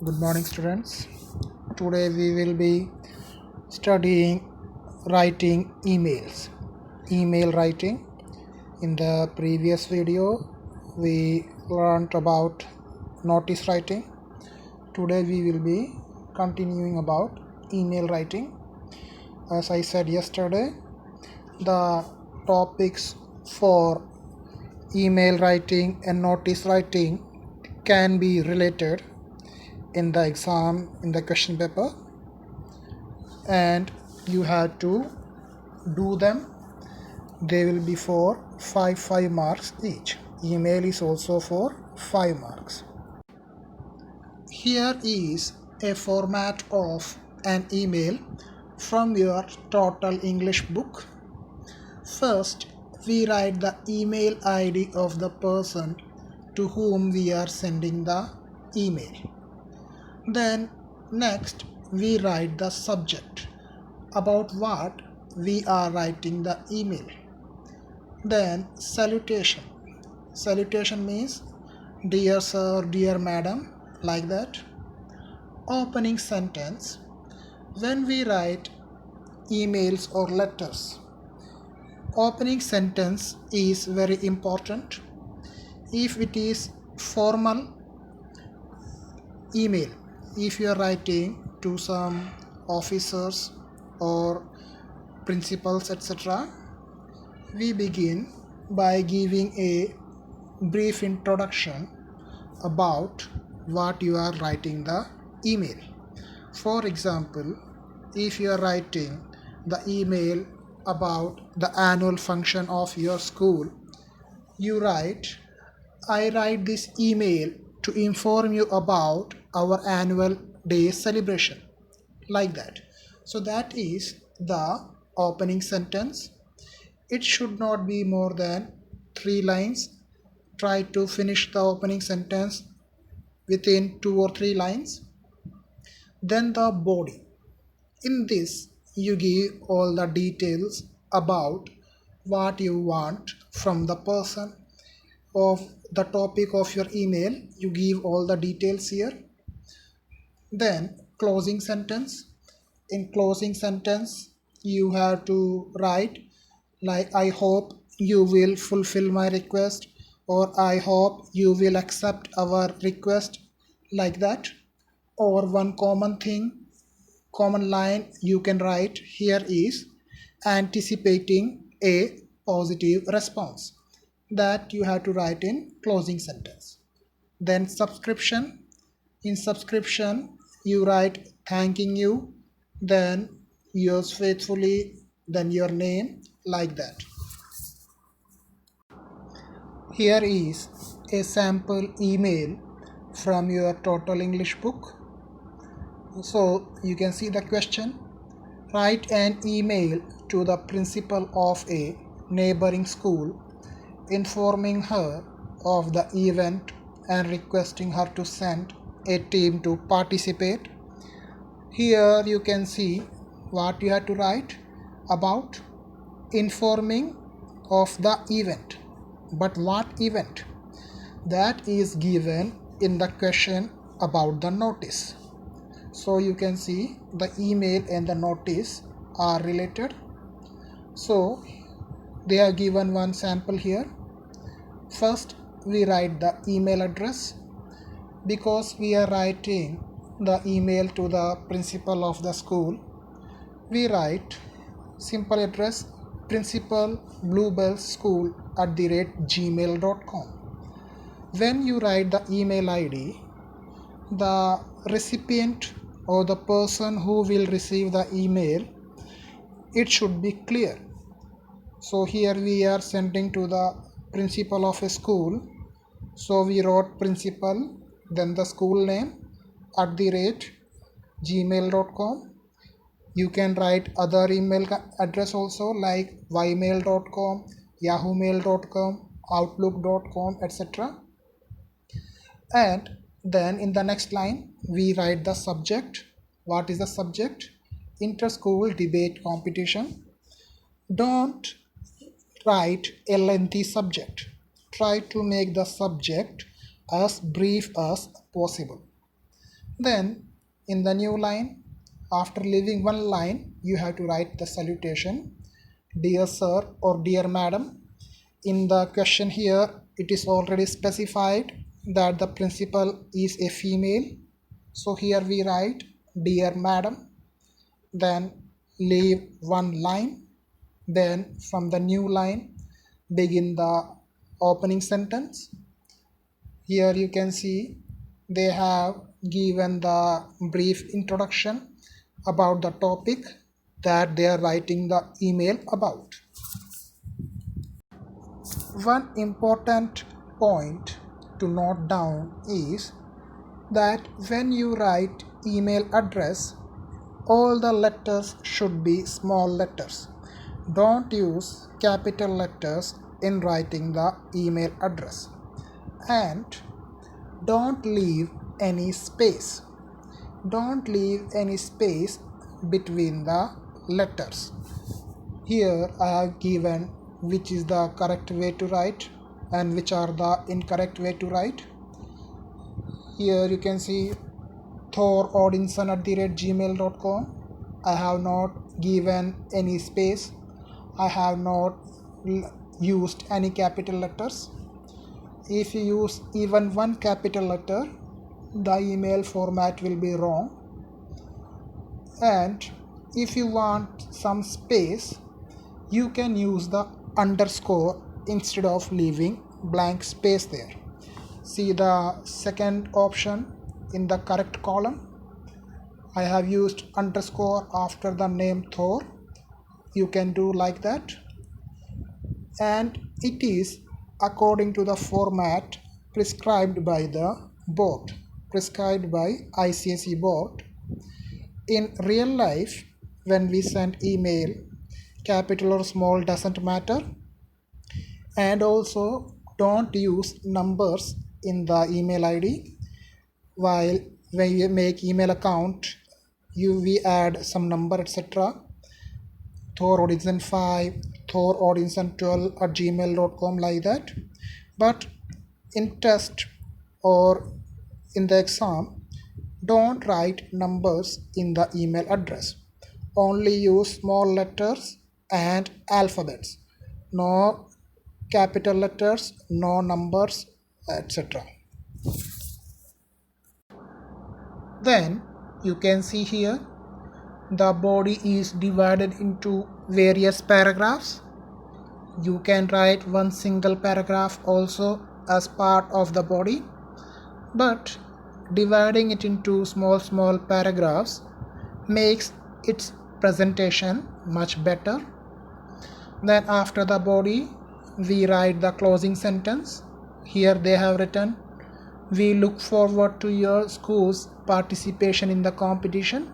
Good morning, students. Today we will be studying writing emails. Email writing. In the previous video, we learned about notice writing. Today we will be continuing about email writing. As I said yesterday, the topics for email writing and notice writing can be related in the exam, in the question paper, and you have to do them. They will be for 5 marks each. Email is also for 5 marks. Here is a format of an email from your Total English book. First, we write the email ID of the person to whom we are sending the email. Then next we write the subject, about what we are writing the email. Then salutation. Salutation means dear sir, dear madam, like that. Opening sentence. When we write emails or letters, opening sentence is very important. If it is formal email, if you are writing to some officers or principals, etc., we begin by giving a brief introduction about what you are writing the email. For example, if you are writing the email about the annual function of your school, you write, I write this email to inform you about our annual day celebration, like that. So that is the opening sentence. It should not be more than 3 lines. Try to finish the opening sentence within 2 or 3 lines. Then the body. In this, you give all the details about what you want from the person, of the topic of your email. You give all the details here. Then closing sentence. In closing sentence, you have to write like, I hope you will fulfill my request, or I hope you will accept our request, like that. Or one common line you can write here is anticipating a positive response, that you have to write in closing sentence. Then subscription. In subscription, you write thanking you, then yours faithfully, then your name, like that. Here is a sample email from your Total English book. So you can see the question. Write an email to the principal of a neighboring school informing her of the event and requesting her to send a team to participate. Here you can see what you have to write about informing of the event. But what event? That is given in the question about the notice. So you can see the email and the notice are related. So they have given one sample here. First, we write the email address. Because we are writing the email to the principal of the school, we write simple address, principal Bluebell School @gmail.com. When you write the email ID, the recipient or the person who will receive the email, it should be clear. So here we are sending to the principal of a school, so we wrote principal, then the school name @gmail.com. You can write other email address also, like ymail.com, yahoomail.com, outlook.com, etc. And then in the next line we write the subject. What is the subject? Inter-school debate competition. Don't write a lengthy subject. Try to make the subject as brief as possible. Then in the new line, after leaving one line, you have to write the salutation, dear sir or dear madam. In the question here, it is already specified that the principal is a female. So here we write dear madam, then leave one line, then from the new line begin the opening sentence. Here you can see they have given the brief introduction about the topic that they are writing the email about. One important point to note down is that when you write email address, all the letters should be small letters. Don't use capital letters in writing the email address. And don't leave any space. Don't leave any space between the letters. Here I have given which is the correct way to write and which are the incorrect way to write. Here you can see thorodinson@gmail.com. I have not given any space. I have not used any capital letters. If you use even one capital letter, the email format will be wrong. And if you want some space, you can use the underscore instead of leaving blank space there. See the second option in the correct column. I have used underscore after the name Thor. You can do like that. And it is according to the format prescribed by the board, prescribed by ICSE board. In real life, when we send email, capital or small doesn't matter. And also don't use numbers in the email ID. While when you make email account, we add some number, etc. thorodinson5, thorodinson12@gmail.com, like that. But in test or in the exam, don't write numbers in the email address. Only use small letters and alphabets. No capital letters, no numbers, etc. Then you can see here the body is divided into various paragraphs. You can write one single paragraph also as part of the body, but dividing it into small paragraphs makes its presentation much better. Then after the body, we write the closing sentence. Here they have written, we look forward to your school's participation in the competition.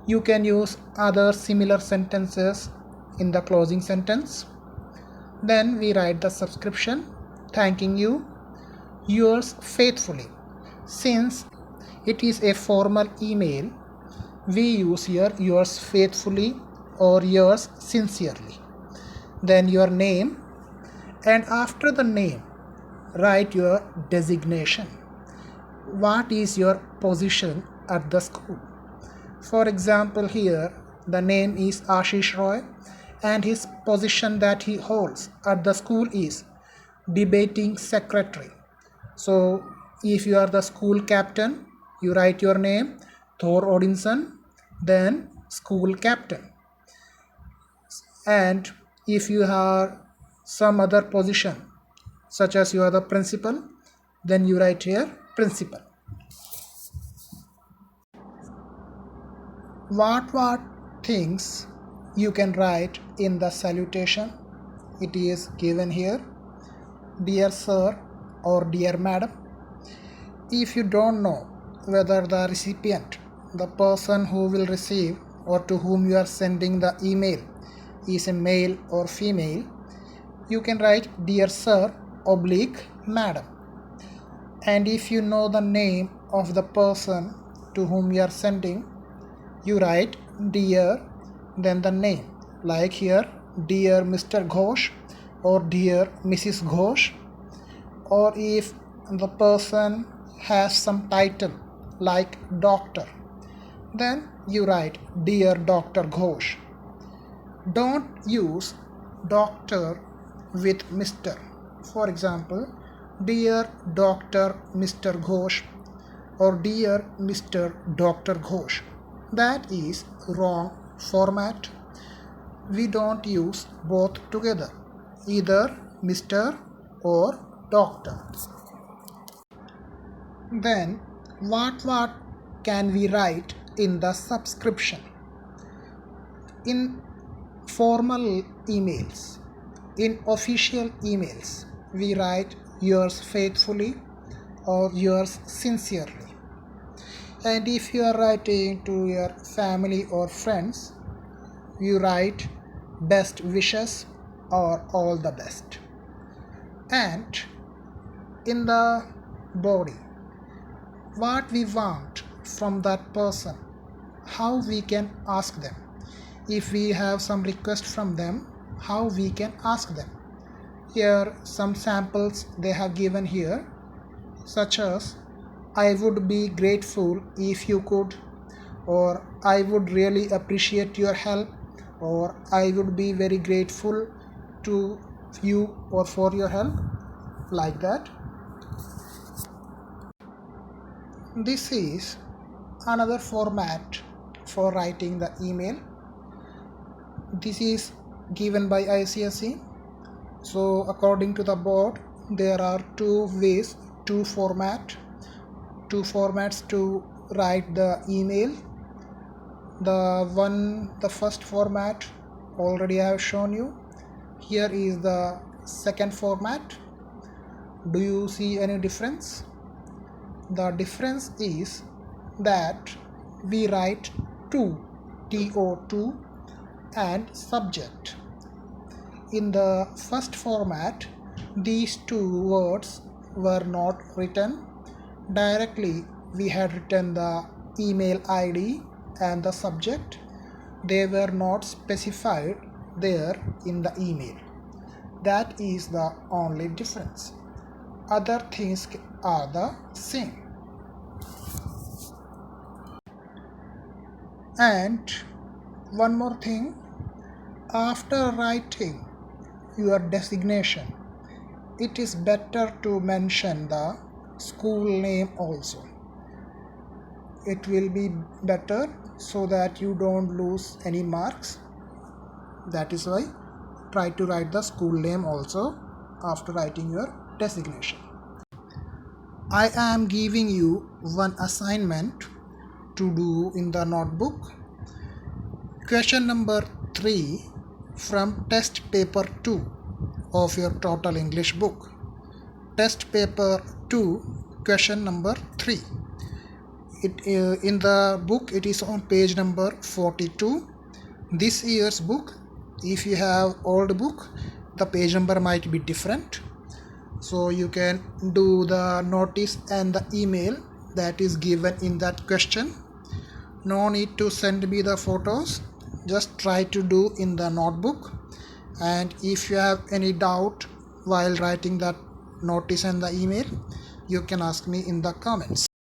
You can use other similar sentences in the closing sentence. Then we write the subscription, thanking you, yours faithfully. Since it is a formal email, we use here yours faithfully or yours sincerely. Then your name, and after the name, write your designation. What is your position at the school? For example, here the name is Ashish Roy and his position that he holds at the school is debating secretary. So if you are the school captain, you write your name Thor Odinson, then school captain. And if you have some other position, such as you are the principal, then you write here principal. What things you can write in the salutation? It is given here, dear sir or dear madam. If you don't know whether the recipient, the person who will receive or to whom you are sending the email, is a male or female, you can write dear sir / madam. And if you know the name of the person to whom you are sending, you write dear, then the name, like here dear Mr. Ghosh or dear Mrs. Ghosh. Or if the person has some title like doctor. Then you write Dear Dr. Ghosh. Don't use doctor with Mr. For example, Dear Dr. Mr. Ghosh or Dear Mr. Dr. Ghosh. That is wrong format. We don't use both together, either Mr. or Doctor. Then what can we write in the subscription? In formal emails, in official emails, we write yours faithfully or yours sincerely. And if you are writing to your family or friends, you write best wishes or all the best. And in the body, what we want from that person, how we can ask them. If we have some request from them, how we can ask them. Here some samples they have given here, such as I would be grateful if you could, or I would really appreciate your help, or I would be very grateful to you or for your help, like that. This is another format for writing the email. This is given by ICSE. So according to the board, there are two formats to write the email. The first format already I have shown you. Here is the second format. Do you see any difference? The difference is that we write to, TO2, and subject. In the first format, these two words were not written. Directly we had written the email ID and the subject. They were not specified there in the email. That is the only difference. Other things are the same. And one more thing, after writing your designation, it is better to mention the school name also. It will be better so that you don't lose any marks. That is why try to write the school name also after writing your designation. I am giving you one assignment to do in the notebook. Question number 3 from test paper 2 of your total English book. Test paper 2, question number 3. In the book it is on page number 42. This year's book, if you have old book, the page number might be different. So you can do the notice and the email that is given in that question. No need to send me the photos. Just try to do in the notebook. And if you have any doubt while writing that notice and the email, you can ask me in the comments.